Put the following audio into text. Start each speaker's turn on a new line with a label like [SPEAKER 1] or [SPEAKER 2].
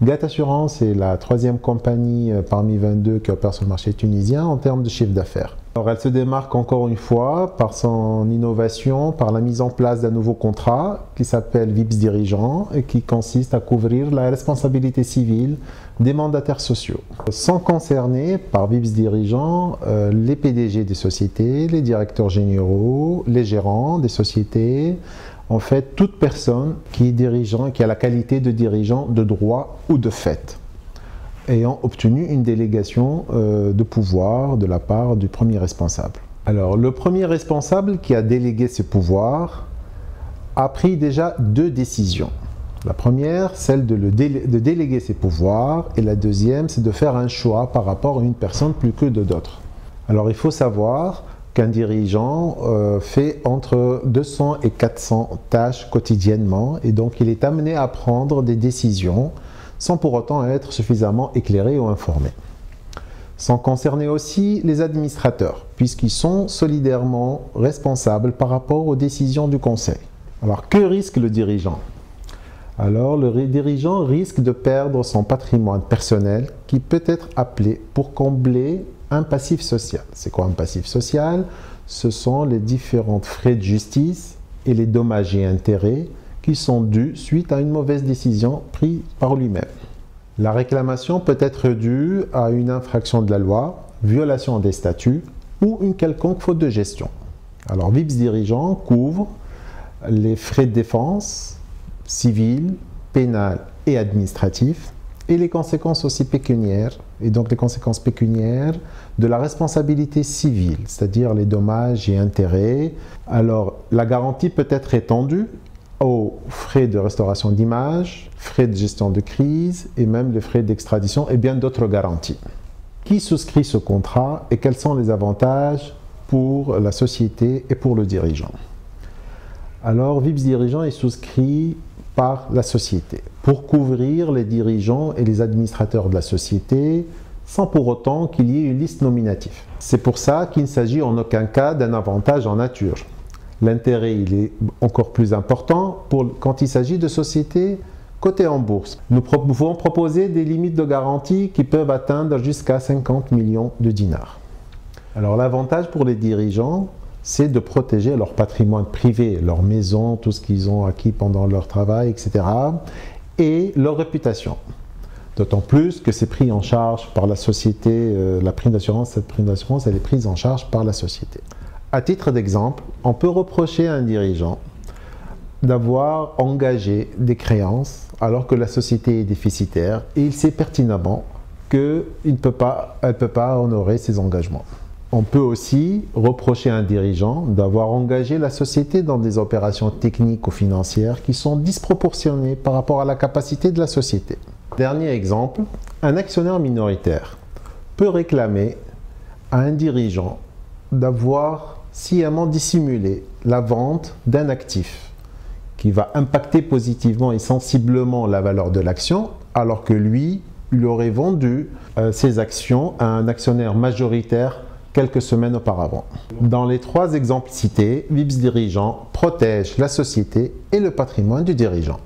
[SPEAKER 1] GAT Assurance est la troisième compagnie parmi 22 qui opère sur le marché tunisien en termes de chiffre d'affaires. Alors, elle se démarque encore une fois par son innovation, par la mise en place d'un nouveau contrat qui s'appelle VIPS Dirigeant et qui consiste à couvrir la responsabilité civile des mandataires sociaux. Sont concernés par VIPS Dirigeant les PDG des sociétés, les directeurs généraux, les gérants des sociétés, en fait toute personne qui est dirigeant, qui a la qualité de dirigeant de droit ou de fait, ayant obtenu une délégation de pouvoir de la part du premier responsable. Alors, le premier responsable qui a délégué ses pouvoirs a pris déjà deux décisions. La première, celle de déléguer ses pouvoirs, et la deuxième, c'est de faire un choix par rapport à une personne plus que d'autres. Alors, il faut savoir qu'un dirigeant fait entre 200 et 400 tâches quotidiennement, et donc il est amené à prendre des décisions sans pour autant être suffisamment éclairé ou informé. Sont concernés aussi les administrateurs, puisqu'ils sont solidairement responsables par rapport aux décisions du conseil. Alors, que risque le dirigeant? Alors, le dirigeant risque de perdre son patrimoine personnel qui peut être appelé pour combler un passif social. C'est quoi un passif social? Ce sont les différents frais de justice et les dommages et intérêts qui sont dus suite à une mauvaise décision prise par lui-même. La réclamation peut être due à une infraction de la loi, violation des statuts ou une quelconque faute de gestion. Alors, VIPS Dirigeant couvre les frais de défense civils, pénals et administratifs, et les conséquences aussi pécuniaires, et donc les conséquences pécuniaires de la responsabilité civile, c'est-à-dire les dommages et intérêts. Alors, la garantie peut être étendue aux frais de restauration d'image, frais de gestion de crise et même les frais d'extradition et bien d'autres garanties. Qui souscrit ce contrat et quels sont les avantages pour la société et pour le dirigeant? Alors, VIPS Dirigeant est souscrit par la société pour couvrir les dirigeants et les administrateurs de la société sans pour autant qu'il y ait une liste nominative. C'est pour ça qu'il ne s'agit en aucun cas d'un avantage en nature. L'intérêt, il est encore plus important quand il s'agit de sociétés cotées en bourse. Nous pouvons proposer des limites de garantie qui peuvent atteindre jusqu'à 50 millions de dinars. Alors, l'avantage pour les dirigeants, c'est de protéger leur patrimoine privé, leur maison, tout ce qu'ils ont acquis pendant leur travail, etc. et leur réputation. D'autant plus que c'est pris en charge par la société, la prime d'assurance, cette prime d'assurance, elle est prise en charge par la société. À titre d'exemple, on peut reprocher à un dirigeant d'avoir engagé des créances alors que la société est déficitaire et il sait pertinemment qu'elle ne peut pas honorer ses engagements. On peut aussi reprocher à un dirigeant d'avoir engagé la société dans des opérations techniques ou financières qui sont disproportionnées par rapport à la capacité de la société. Dernier exemple, un actionnaire minoritaire peut réclamer à un dirigeant d'avoir sciemment dissimulé la vente d'un actif qui va impacter positivement et sensiblement la valeur de l'action, alors que lui, il aurait vendu ses actions à un actionnaire majoritaire quelques semaines auparavant. Dans les trois exemples cités, VIPS Dirigeant protège la société et le patrimoine du dirigeant.